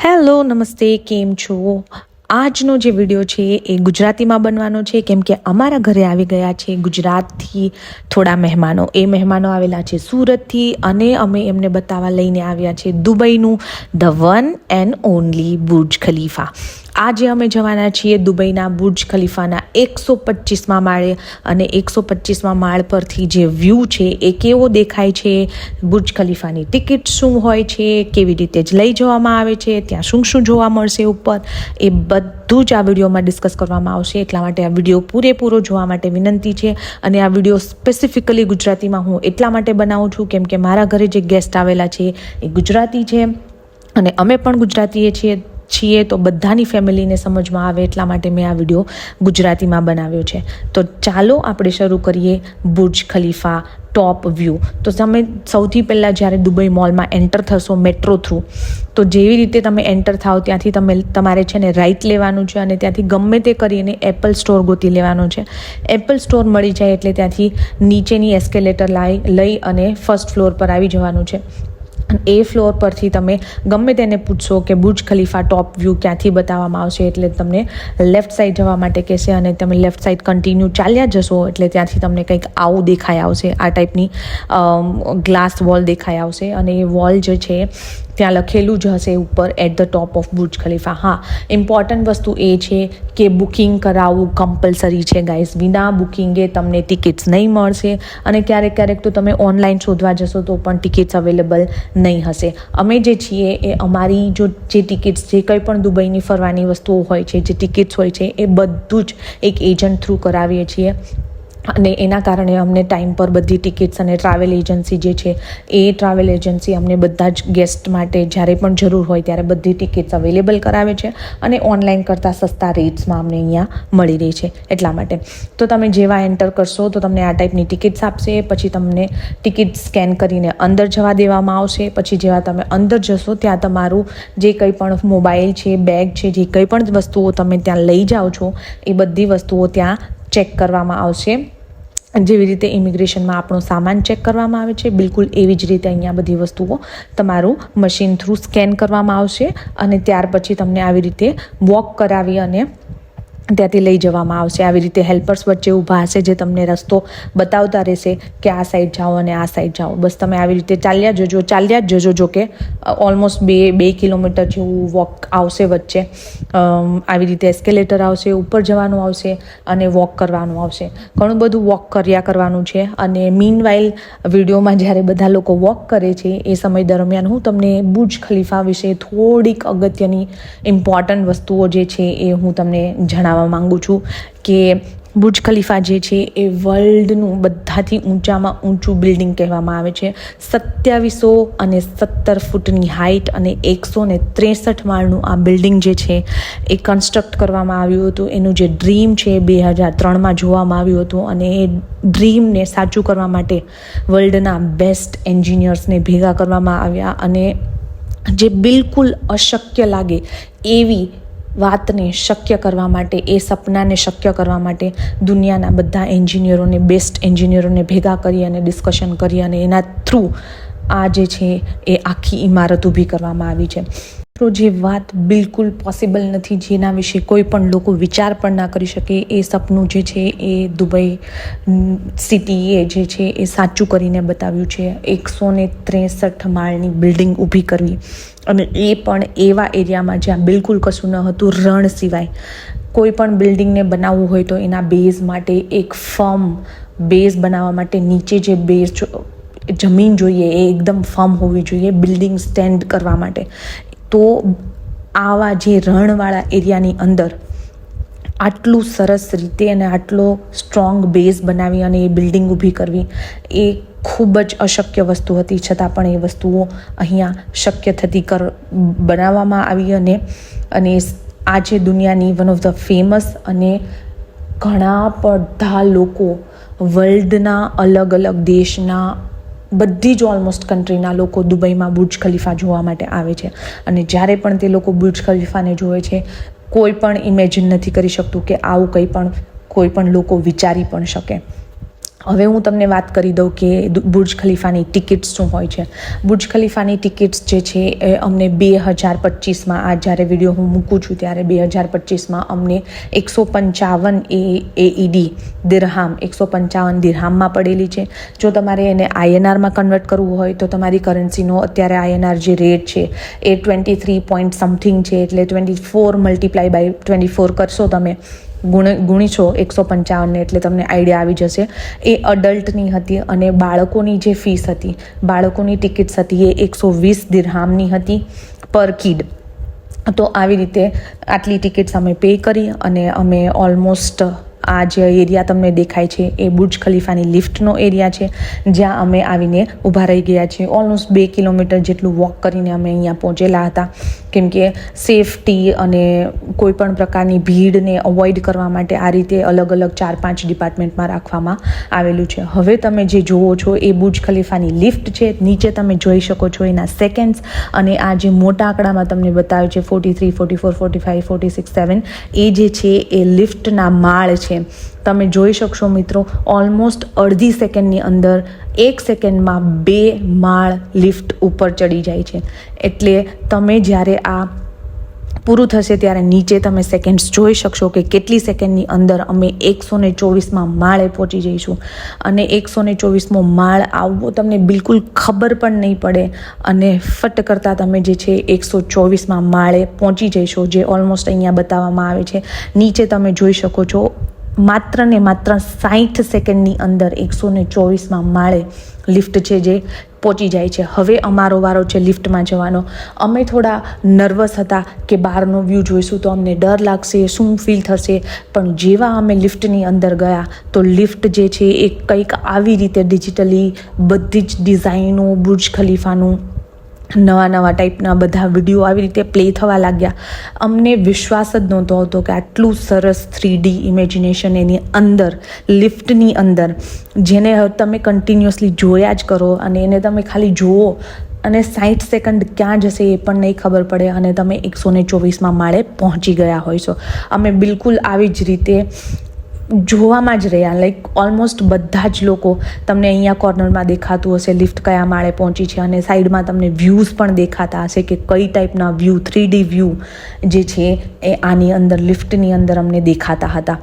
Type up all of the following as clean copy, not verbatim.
Hello નમસ્તે, કેમ છો? આજનો જે વિડીયો છે એ ગુજરાતીમાં બનવાનો છે કેમ કે અમારા ઘરે આવી ગયા છે ગુજરાતથી થોડા મહેમાનો. એ મહેમાનો આવેલા છે સુરતથી અને અમે એમને બતાવવા લઈને આવ્યા છે દુબઈનું the one and only Burj Khalifa. આજે અમે જવાના છીએ દુબઈના બુર્જ ખલીફાના 125મા માળે અને 125મા માળ પરથી જે વ્યૂ છે એ કેવો દેખાય છે, બુર્જ ખલીફાની ટિકિટ શું હોય છે, કેવી રીતે જ લઈ જવામાં આવે છે, ત્યાં શું શું જોવા મળશે ઉપર, એ બધું જ આ વિડીયોમાં ડિસ્કસ કરવામાં આવશે. એટલા માટે આ વિડીયો પૂરેપૂરો જોવા માટે વિનંતી છે. અને આ વિડીયો સ્પેસિફિકલી ગુજરાતીમાં હું એટલા માટે બનાવું છું કેમ કે મારા ઘરે જે ગેસ્ટ આવેલા છે એ ગુજરાતી છે અને અમે પણ ગુજરાતીએ છીએ તો બધાની ફેમિલીને સમજમાં આવે એટલા માટે મેં આ વિડીયો ગુજરાતીમાં બનાવ્યો છે. તો ચાલો આપણે શરૂ કરીએ બુર્જ ખલીફા ટોપ વ્યૂ. તો તમે સૌથી પહેલાં જ્યારે દુબઈ મોલમાં એન્ટર થશો મેટ્રો થ્રુ, તો જેવી રીતે તમે એન્ટર થાઓ ત્યાંથી તમારે છે ને રાઈટ લેવાનું છે અને ત્યાંથી ગમે તે કરીને એપલ સ્ટોર ગોતી લેવાનો છે. એપલ સ્ટોર મળી જાય એટલે ત્યાંથી નીચેની એસ્કેલેટર લઈ અને ફર્સ્ટ ફ્લોર પર આવી જવાનું છે. એ ફ્લોર પરથી તમે ગમે તેને પૂછશો કે બુર્જ ખલીફા ટોપ વ્યૂ ક્યાંથી બતાવવામાં આવશે એટલે તમને લેફ્ટ સાઈડ જવા માટે કહેશે અને તમે લેફ્ટ સાઈડ કન્ટિન્યુ ચાલ્યા જશો એટલે ત્યાંથી તમને કંઈક આવું દેખાઈ આવશે. આ ટાઈપની ગ્લાસ વોલ દેખાઈ આવશે અને એ વોલ જે છે ત્યાં લખેલું જ હશે ઉપર at the top of Burj Khalifa. હા, ઇમ્પોર્ટન્ટ વસ્તુ એ છે કે બુકિંગ કરાવવું કમ્પલસરી છે ગાઈઝ. વિના બુકિંગે તમને ટિકિટ્સ નહીં મળશે અને ક્યારેક તો તમે ઓનલાઈન શોધવા જશો તો પણ ટિકિટ્સ અવેલેબલ નહીં હશે. અમે જે છીએ એ અમારી જે ટિકિટ્સ, જે કંઈ પણ દુબઈની ફરવાની વસ્તુઓ હોય છે, જે ટિકિટ્સ હોય છે એ બધું જ એક એજન્ટ થ્રુ કરાવીએ છીએ અને એના કારણે અમને ટાઈમ પર બધી ટિકિટ્સ અને ટ્રાવેલ એજન્સી જે છે એ ટ્રાવેલ એજન્સી અમને બધા જ ગેસ્ટ માટે જ્યારે પણ જરૂર હોય ત્યારે બધી ટિકિટ્સ અવેલેબલ કરાવે છે અને ઓનલાઈન કરતાં સસ્તા રેટ્સમાં અમને અહીંયા મળી રહી છે. એટલા માટે તો તમે જેવા એન્ટર કરશો તો તમને આ ટાઈપની ટિકિટ્સ આપશે. પછી તમને ટિકિટ સ્કેન કરીને અંદર જવા દેવામાં આવશે. પછી જેવા તમે અંદર જશો ત્યાં તમારું જે કંઈ પણ મોબાઈલ છે, બેગ છે, જે કંઈ પણ વસ્તુઓ તમે ત્યાં લઈ જાઓ છો એ બધી વસ્તુઓ ત્યાં ચેક કરવામાં આવશે. જેવી રીતે ઇમિગ્રેશનમાં આપણો સામાન ચેક કરવામાં આવે છે, બિલકુલ એવી જ રીતે અહીંયા બધી વસ્તુઓ તમારું મશીન થ્રુ સ્કેન કરવામાં આવશે અને ત્યાર પછી તમને આવી રીતે વોક કરાવી અને ત્યાંથી લઈ જવામાં આવશે. આવી રીતે હેલ્પર્સ વચ્ચે ઊભા હશે જે તમને રસ્તો બતાવતા રહેશે કે આ સાઈડ જાઓ અને આ સાઈડ જાઓ. બસ તમે આવી રીતે ચાલ્યા જ જજો. જો કે ઓલમોસ્ટ બે કિલોમીટર જેવું વોક આવશે વચ્ચે. આવી રીતે એસ્કેલેટર આવશે, ઉપર જવાનું આવશે અને વોક કરવાનું આવશે. ઘણું બધું વોક કરવાનું છે અને મીનવાઇલ વિડીયોમાં જ્યારે બધા લોકો વોક કરે છે એ સમય દરમિયાન હું તમને બુર્જ ખલીફા વિશે થોડીક અગત્યની ઇમ્પોર્ટન્ટ વસ્તુઓ જે છે એ હું તમને જણાવવા માંગુ છું કે બુર્જ ખલીફા જે છે એ વર્લ્ડનું બધાથી ઊંચામાં ઊંચું બિલ્ડિંગ કહેવામાં આવે છે. 2717 ફૂટની હાઇટ અને 163 માળનું આ બિલ્ડિંગ જે છે એ કન્સ્ટ્રક્ટ કરવામાં આવ્યું હતું. એનું જે ડ્રીમ છે 2003માં જોવામાં આવ્યું હતું અને એ ડ્રીમને સાચું કરવા માટે વર્લ્ડના બેસ્ટ એન્જિનિયર્સને ભેગા કરવામાં આવ્યા અને જે બિલકુલ અશક્ય લાગે એવી વાતને શક્ય કરવા માટે, એ સપનાને શક્ય કરવા માટે દુનિયાના બધા એન્જિનિયરોને, બેસ્ટ એન્જિનિયરોને ભેગા કરી અને ડિસ્કશન કરી અને એના થ્રુ આ જે છે એ આખી ઇમારત ઊભી કરવામાં આવી છે. તો જે વાત બિલકુલ પોસિબલ નથી, જેના વિશે કોઈ પણ લોકો વિચાર પણ ના કરી શકે, એ સપનું જે છે એ દુબઈ સિટીએ જે છે એ સાચું કરીને બતાવ્યું છે. 163 માળની બિલ્ડિંગ ઊભી કરવી અને એ પણ એવા એરિયામાં જ્યાં બિલકુલ કશું ન હતું, રણ સિવાય. કોઈ પણ બિલ્ડિંગને બનાવવું હોય તો એના બેઝ માટે એક ફર્મ બેઝ બનાવવા માટે નીચે જે બેઝ જમીન જોઈએ એ એકદમ ફર્મ હોવી જોઈએ બિલ્ડિંગ સ્ટેન્ડ કરવા માટે. તો આવા જે રણવાળા એરિયાની અંદર આટલું સરસ રીતે અને આટલો સ્ટ્રોંગ બેઝ બનાવી અને એ બિલ્ડિંગ ઊભી કરવી એ ખૂબ જ અશક્ય વસ્તુ હતી. છતાં પણ એ વસ્તુઓ અહીંયા શક્ય થતી બનાવવામાં આવી અને આજે દુનિયાની વન ઓફ ધ ફેમસ અને ઘણા બધા લોકો વર્લ્ડના અલગ અલગ દેશના બધી જ ઓલમોસ્ટ કન્ટ્રીના લોકો દુબઈમાં બુર્જ ખલીફા જોવા માટે આવે છે અને જ્યારે પણ તે લોકો બુર્જ ખલીફાને જોવે છે કોઈ પણ ઇમેજિન નથી કરી શકતું કે આવું કોઈ પણ લોકો વિચારી પણ શકે. હવે હું તમને વાત કરી દઉં કે બુર્જ ખલીફાની ટિકિટ્સ શું હોય છે. બુર્જ ખલીફાની ટિકિટ્સ જે છે એ અમને 2025માં, આ જ્યારે વિડીયો હું મૂકું છું ત્યારે 2025માં અમને 155 AED દિરહામ 155 દિરહામમાં પડેલી છે. જો તમારે એને INRમાં કન્વર્ટ કરવું હોય તો તમારી કરન્સીનો અત્યારે INR જે રેટ છે એ 23 પોઈન્ટ સમથિંગ છે, એટલે 24 મલ્ટીપ્લાય બાય 24 કરશો તમે, ગુણીશો 155ને, એટલે તમને આઈડિયા આવી જશે. એ અડલ્ટની હતી અને બાળકોની જે ફીસ હતી, બાળકોની ટિકિટ્સ હતી એ 120 દિરહામની હતી પર કિડ. તો આવી રીતે આટલી ટિકિટ્સ અમે પે કરી અને અમે ઓલમોસ્ટ આ જે એરિયા તમને દેખાય છે એ બુર્જ ખલીફાની લિફ્ટનો એરિયા છે, જ્યાં અમે આવીને ઊભા રહી ગયા છીએ. ઓલમોસ્ટ 2 કિલોમીટર જેટલું વોક કરીને અમે અહીંયા પહોંચેલા હતા, કેમ કે સેફટી અને કોઈ પણ પ્રકારની ભીડને અવોઇડ કરવા માટે આ રીતે અલગ અલગ 4-5 ડિપાર્ટમેન્ટમાં રાખવામાં આવેલું છે. હવે તમે જે જુઓ છો એ બુર્જ ખલીફાની લિફ્ટ છે. નીચે તમે જોઈ શકો છો એના સેકન્ડ્સ, અને આ જે મોટા આંકડામાં તમને બતાવે છે 43, 44, 45, 46, 7, એ જે છે એ લિફ્ટના માળ છે. તમે જોઈ શકશો મિત્રો, ઓલમોસ્ટ અડધી સેકન્ડની અંદર 1 સેકન્ડમાં 2 માળ લિફ્ટ ઉપર ચડી જાય છે. એટલે તમે જ્યારે આ પૂરું થશે ત્યારે નીચે તમે સેકન્ડ્સ જોઈ શકશો કે કેટલી સેકન્ડની અંદર અમે 124માં માળે પહોંચી જઈશું. અને 124મો માળ આવવો તમને બિલકુલ ખબર પણ નહીં પડે અને ફટ કરતાં તમે જે છે 124માં માળે પહોંચી જઈશો, જે ઓલમોસ્ટ અહીંયા બતાવવામાં આવે છે. નીચે તમે જોઈ શકો છો માત્ર ને માત્ર 60 સેકન્ડની અંદર 124માં માળે લિફ્ટ છે જે પહોંચી જાય છે. હવે અમારો વારો છે લિફ્ટમાં જવાનો. અમે થોડા નર્વસ હતા કે બહારનો વ્યૂ જોઈશું તો અમને ડર લાગશે, શું ફીલ થશે, પણ જેવા અમે લિફ્ટની અંદર ગયા તો લિફ્ટ જે છે એ કંઈક આવી રીતે ડિજિટલી બધી જ ડિઝાઇનો, બુર્જ ખલીફાનું નવા ટાઈપના બધા વિડીયો આવી રીતે પ્લે થવા લાગ્યા. અમને વિશ્વાસ જ નહોતો આવતો કે આટલું સરસ 3D ઇમેજિનેશન એની અંદર, લિફ્ટની અંદર, જેને તમે કન્ટિન્યુઅસલી જોયા જ કરો અને એને તમે ખાલી જુઓ અને 60 સેકન્ડ ક્યાં જશે એ પણ નહીં ખબર પડે અને તમે 124માં માળે પહોંચી ગયા હોય છો. અમે બિલકુલ આવી જ રીતે જોવામાં જ રહ્યા. લાઈક ઓલમોસ્ટ બધા જ લોકો, તમને અહીંયા કોર્નરમાં દેખાતું હશે લિફ્ટ કયા માળે પહોંચી છે, અને સાઈડમાં તમને વ્યૂઝ પણ દેખાતા હશે કે કઈ ટાઈપના વ્યૂ, 3D વ્યૂ જે છે એ આની અંદર લિફ્ટની અંદર અમને દેખાતા હતા.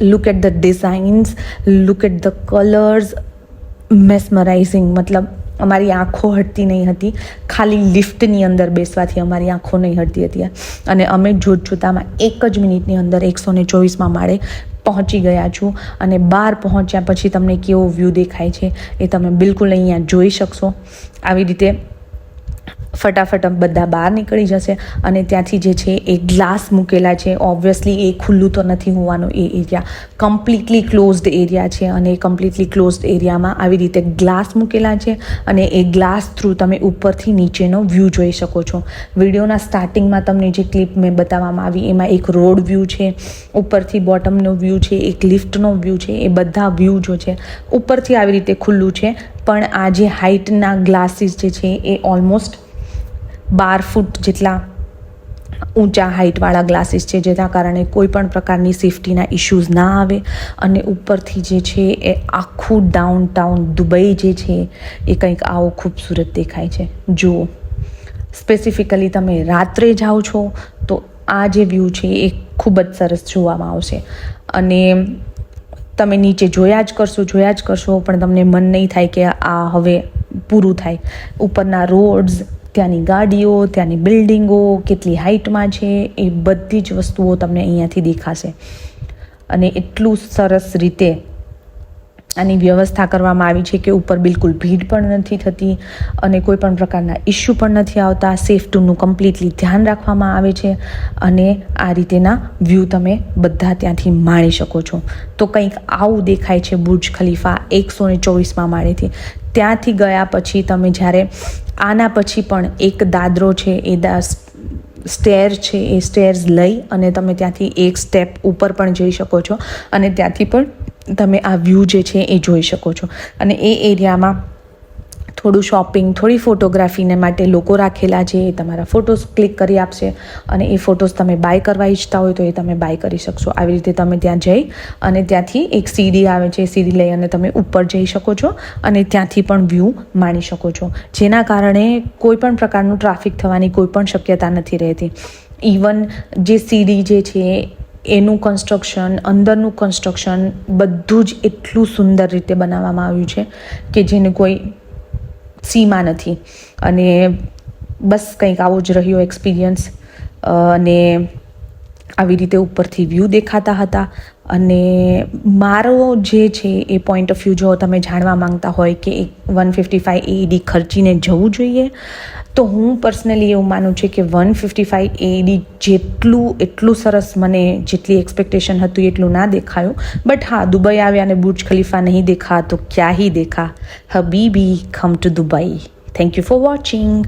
Look at the designs, look at the colours, mesmerising. મતલબ અમારી આંખો હટતી નહીં હતી, ખાલી લિફ્ટની અંદર બેસવાથી અમારી આંખો નહીં હટતી હતી. અને અમે જોતજોતામાં 1 જ મિનિટની અંદર 124માં માળે પહોંચી ગયા છું. અને બહાર પહોંચ્યા પછી તમને કેવો વ્યૂ દેખાય છે એ તમે બિલકુલ અહીંયા જોઈ શકશો. આવી રીતે ફટાફટ બધા બહાર નીકળી જશે અને ત્યાંથી જે છે એ ગ્લાસ મૂકેલા છે. ઓબ્વિયસલી એ ખુલ્લું તો નથી હોવાનું, એ એરિયા કમ્પ્લીટલી ક્લોઝડ એરિયા છે અને એ કમ્પ્લીટલી ક્લોઝડ એરિયામાં આવી રીતે ગ્લાસ મૂકેલા છે અને એ ગ્લાસ થ્રુ તમે ઉપરથી નીચેનો વ્યૂ જોઈ શકો છો. વિડીયોના સ્ટાર્ટિંગમાં તમને જે ક્લિપ મેં બતાવવામાં આવી એમાં એક રોડ વ્યૂ છે, ઉપરથી બોટમનો વ્યૂ છે, એક લિફ્ટનો વ્યૂ છે. એ બધા વ્યૂ જો છે ઉપરથી આવી રીતે ખુલ્લું છે, પણ આ જે હાઇટના ગ્લાસીસ જે છે એ ઓલમોસ્ટ 12 ફૂટ જેટલા ઊંચા હાઇટવાળા ગ્લાસીસ છે, જેના કારણે કોઈ પણ પ્રકારની સેફટીના ઇશ્યુઝ ના આવે. અને ઉપરથી જે છે એ આખું ડાઉનટાઉન દુબઈ જે છે એ કંઈક આવો ખૂબસૂરત દેખાય છે. જુઓ, સ્પેસિફિકલી તમે રાત્રે જાઓ છો તો આ જે વ્યૂ છે એ ખૂબ જ સરસ જોવામાં આવશે. અને તમે નીચે જોયા જ કરશો પણ તમને મન નહીં થાય કે આ હવે પૂરું થાય. ઉપરના રોડ્સ, ત્યાંની ગાડીઓ, ત્યાંની બિલ્ડિંગો કેટલી હાઇટમાં છે એ બધી જ વસ્તુઓ તમને અહીંયાથી દેખાશે. અને એટલું સરસ રીતે આની વ્યવસ્થા કરવામાં આવી છે કે ઉપર બિલકુલ ભીડ પણ નથી થતી અને કોઈ પણ પ્રકારના ઇશ્યુ પણ નથી આવતા. સેફટીનું કમ્પ્લીટલી ધ્યાન રાખવામાં આવે છે અને આ રીતેના વ્યૂ તમે બધા ત્યાંથી માણી શકો છો. તો કંઈક આવું દેખાય છે બુર્જ ખલીફા 124માં માળેથી. ત્યાંથી ગયા પછી તમે જ્યારે આના પછી પણ એક દાદરો છે, એ સ્ટેર છે, એ સ્ટેર્સ લઈ અને તમે ત્યાંથી એક સ્ટેપ ઉપર પણ જઈ શકો છો અને ત્યાંથી પણ તમે આ વ્યૂ જે છે એ જોઈ શકો છો. અને એ એરિયામાં થોડું શોપિંગ, થોડી ફોટોગ્રાફીને માટે લોકો રાખેલા છે. એ તમારા ફોટોઝ ક્લિક કરી આપશે અને એ ફોટોઝ તમે બાય કરવા ઈચ્છતા હોય તો એ તમે બાય કરી શકશો. આવી રીતે તમે ત્યાં જઈ અને ત્યાંથી એક સીડી આવે છે, સીડી લઈ અને તમે ઉપર જઈ શકો છો અને ત્યાંથી પણ વ્યૂ માણી શકો છો, જેના કારણે કોઈ પણ પ્રકારનું ટ્રાફિક થવાની કોઈ પણ શક્યતા નથી રહેતી. ઇવન જે સીડી જે છે એનું કન્સ્ટ્રક્શન, અંદરનું કન્સ્ટ્રક્શન બધું જ એટલું સુંદર રીતે બનાવવામાં આવ્યું છે કે જેને કોઈ સીમા નથી. અને બસ કંઈક આવો જ રહ્યો એક્સપિરિયન્સ. અને આવી રીતે ઉપરથી વ્યૂ દેખાતા હતા. અને મારો જે છે એ પોઈન્ટ ઓફ વ્યૂ, જો તમે જાણવા માંગતા હોય કે 155 AED ખર્ચીને જવું જોઈએ, તો હું પર્સનલી એવું માનું છું કે 155 AED એટલું સરસ મને જેટલી એક્સપેક્ટેશન હતું એટલું ના દેખાયું. બટ હા, દુબઈ આવ્યા અને બુર્જ ખલીફા નહીં દેખા તો ક્યાં હી દેખા. હબીબી, come to Dubai. Thank you for watching.